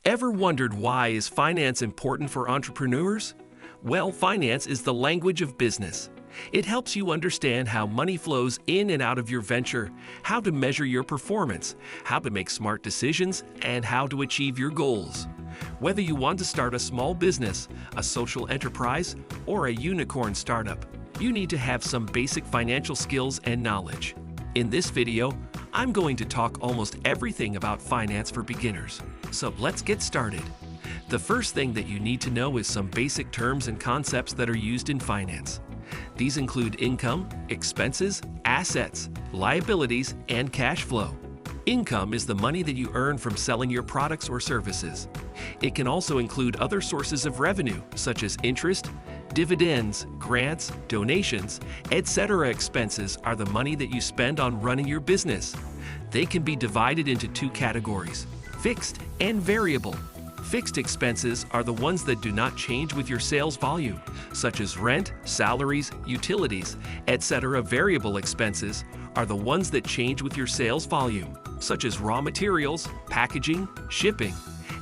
Ever wondered why is finance important for entrepreneurs? Well, finance is the language of business. It helps you understand how money flows in and out of your venture, how to measure your performance, how to make smart decisions, and how to achieve your goals. Whether you want to start a small business, a social enterprise, or a unicorn startup, you need to have some basic financial skills and knowledge. In this video, I'm going to talk almost everything about finance for beginners. So let's get started. The first thing that you need to know is some basic terms and concepts that are used in finance. These include income, expenses, assets, liabilities, and cash flow. Income is the money that you earn from selling your products or services. It can also include other sources of revenue, such as interest, dividends, grants, donations, etc. Expenses are the money that you spend on running your business. They can be divided into two categories: fixed and variable. Fixed expenses are the ones that do not change with your sales volume, such as rent, salaries, utilities, etc. Variable expenses are the ones that change with your sales volume, such as raw materials, packaging, shipping,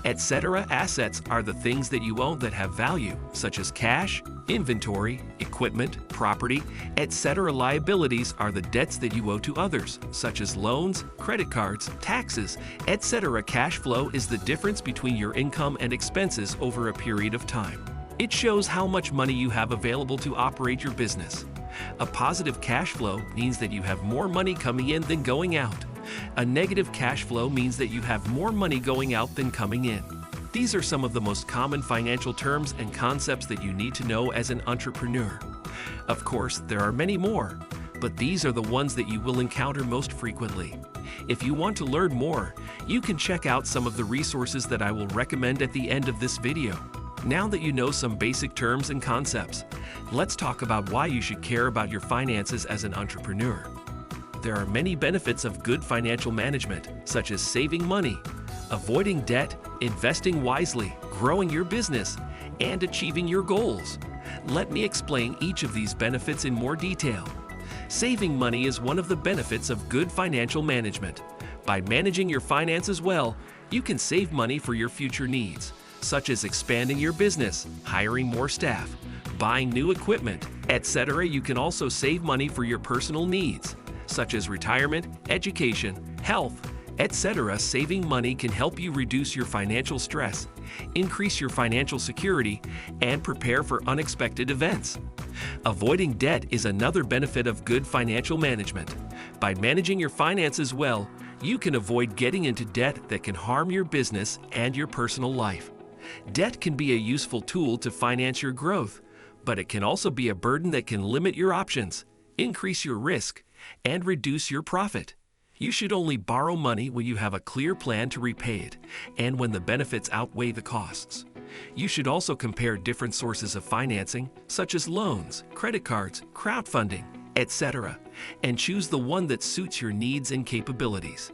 etc. Assets are the things that you own that have value, such as cash, inventory, equipment, property, etc. Liabilities are the debts that you owe to others, such as loans, credit cards, taxes, etc. Cash flow is the difference between your income and expenses over a period of time. It shows how much money you have available to operate your business. A positive cash flow means that you have more money coming in than going out. A negative cash flow means that you have more money going out than coming in. These are some of the most common financial terms and concepts that you need to know as an entrepreneur. Of course, there are many more, but these are the ones that you will encounter most frequently. If you want to learn more, you can check out some of the resources that I will recommend at the end of this video. Now that you know some basic terms and concepts, let's talk about why you should care about your finances as an entrepreneur. There are many benefits of good financial management, such as saving money, avoiding debt, investing wisely, growing your business, and achieving your goals. Let me explain each of these benefits in more detail. Saving money is one of the benefits of good financial management. By managing your finances well, you can save money for your future needs, such as expanding your business, hiring more staff, buying new equipment, etc. You can also save money for your personal needs, such as retirement, education, health, etc. Saving money can help you reduce your financial stress, increase your financial security, and prepare for unexpected events. Avoiding debt is another benefit of good financial management. By managing your finances well, you can avoid getting into debt that can harm your business and your personal life. Debt can be a useful tool to finance your growth, but it can also be a burden that can limit your options, increase your risk, and reduce your profit. You should only borrow money when you have a clear plan to repay it and when the benefits outweigh the costs. You should also compare different sources of financing, such as loans, credit cards, crowdfunding, etc., and choose the one that suits your needs and capabilities.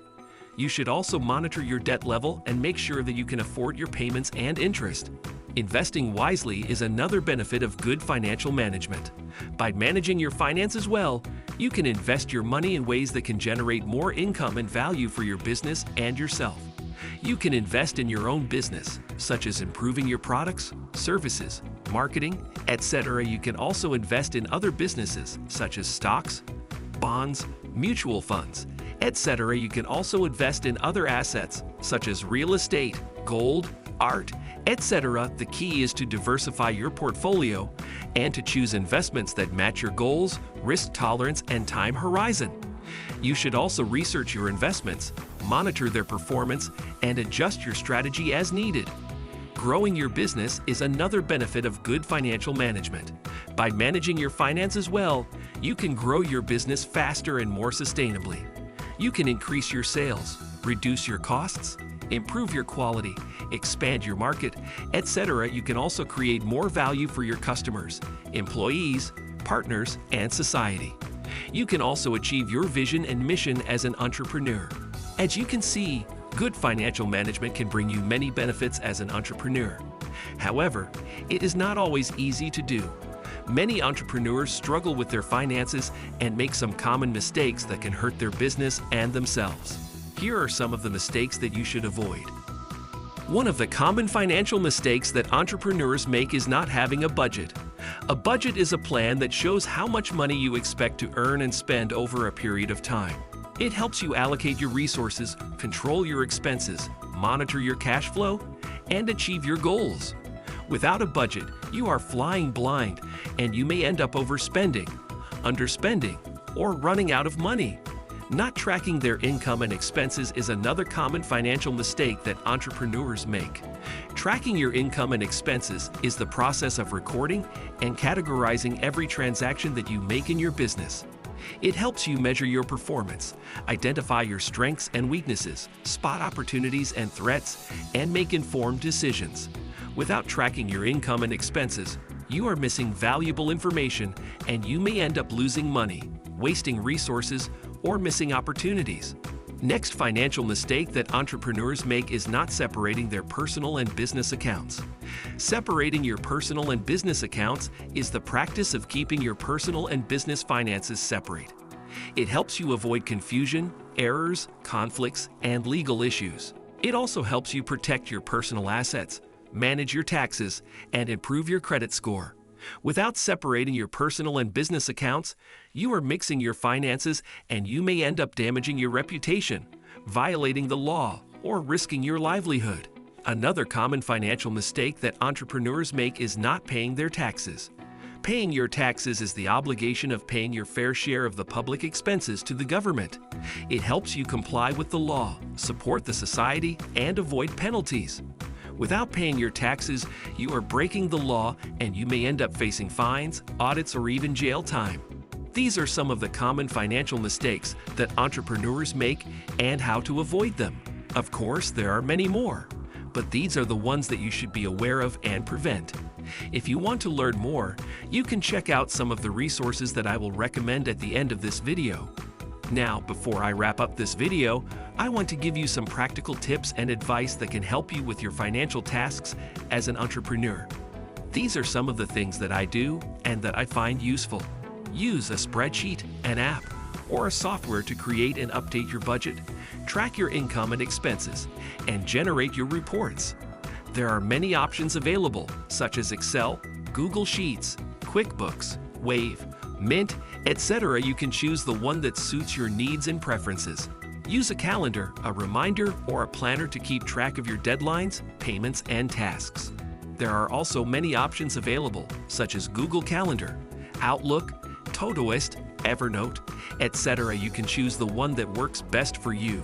You should also monitor your debt level and make sure that you can afford your payments and interest. Investing wisely is another benefit of good financial management. By managing your finances well, you can invest your money in ways that can generate more income and value for your business and yourself. You can invest in your own business, such as improving your products, services, marketing, etc. You can also invest in other businesses, such as stocks, bonds, mutual funds, etc. You can also invest in other assets, such as real estate, gold, art, etc. The key is to diversify your portfolio and to choose investments that match your goals, risk tolerance, and time horizon. You should also research your investments, monitor their performance, and adjust your strategy as needed. Growing your business is another benefit of good financial management. By managing your finances well, you can grow your business faster and more sustainably. You can increase your sales, reduce your costs, improve your quality, expand your market, etc. You can also create more value for your customers, employees, partners, and society. You can also achieve your vision and mission as an entrepreneur. As you can see, good financial management can bring you many benefits as an entrepreneur. However, it is not always easy to do. Many entrepreneurs struggle with their finances and make some common mistakes that can hurt their business and themselves. Here are some of the mistakes that you should avoid. One of the common financial mistakes that entrepreneurs make is not having a budget. A budget is a plan that shows how much money you expect to earn and spend over a period of time. It helps you allocate your resources, control your expenses, monitor your cash flow, and achieve your goals. Without a budget, you are flying blind, and you may end up overspending, underspending, or running out of money. Not tracking their income and expenses is another common financial mistake that entrepreneurs make. Tracking your income and expenses is the process of recording and categorizing every transaction that you make in your business. It helps you measure your performance, identify your strengths and weaknesses, spot opportunities and threats, and make informed decisions. Without tracking your income and expenses, you are missing valuable information and you may end up losing money, wasting resources, or missing opportunities. Next financial mistake that entrepreneurs make is not separating their personal and business accounts. Separating your personal and business accounts is the practice of keeping your personal and business finances separate. It helps you avoid confusion, errors, conflicts, and legal issues. It also helps you protect your personal assets, manage your taxes, and improve your credit score. Without separating your personal and business accounts, you are mixing your finances and you may end up damaging your reputation, violating the law, or risking your livelihood. Another common financial mistake that entrepreneurs make is not paying their taxes. Paying your taxes is the obligation of paying your fair share of the public expenses to the government. It helps you comply with the law, support the society, and avoid penalties. Without paying your taxes, you are breaking the law and you may end up facing fines, audits, or even jail time. These are some of the common financial mistakes that entrepreneurs make and how to avoid them. Of course, there are many more, but these are the ones that you should be aware of and prevent. If you want to learn more, you can check out some of the resources that I will recommend at the end of this video. Now, before I wrap up this video, I want to give you some practical tips and advice that can help you with your financial tasks as an entrepreneur. These are some of the things that I do and that I find useful. Use a spreadsheet, an app, or a software to create and update your budget, track your income and expenses, and generate your reports. There are many options available, such as Excel, Google Sheets, QuickBooks, Wave, Mint, etc. You can choose the one that suits your needs and preferences. Use a calendar, a reminder, or a planner to keep track of your deadlines, payments, and tasks. There are also many options available, such as Google Calendar, Outlook, Todoist, Evernote, etc. You can choose the one that works best for you.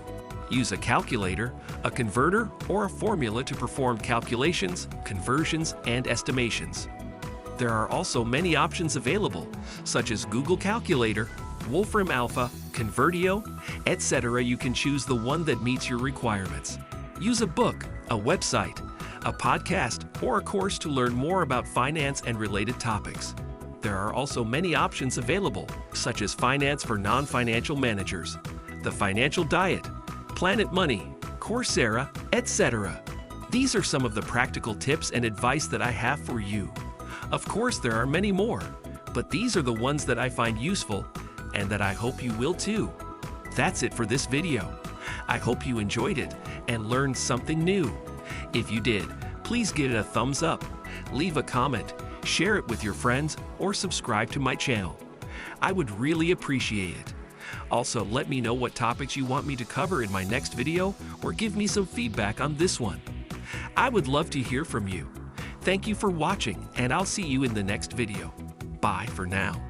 Use a calculator, a converter, or a formula to perform calculations, conversions, and estimations. There are also many options available, such as Google Calculator, Wolfram Alpha, Convertio, etc. You can choose the one that meets your requirements. Use a book, a website, a podcast, or a course to learn more about finance and related topics. There are also many options available, such as Finance for Non-Financial Managers, The Financial Diet, Planet Money, Coursera, etc. These are some of the practical tips and advice that I have for you. Of course, there are many more, but these are the ones that I find useful and that I hope you will too. That's it for this video. I hope you enjoyed it and learned something new. If you did, please give it a thumbs up, leave a comment, share it with your friends, or subscribe to my channel. I would really appreciate it. Also, let me know what topics you want me to cover in my next video or give me some feedback on this one. I would love to hear from you. Thank you for watching, and I'll see you in the next video. Bye for now.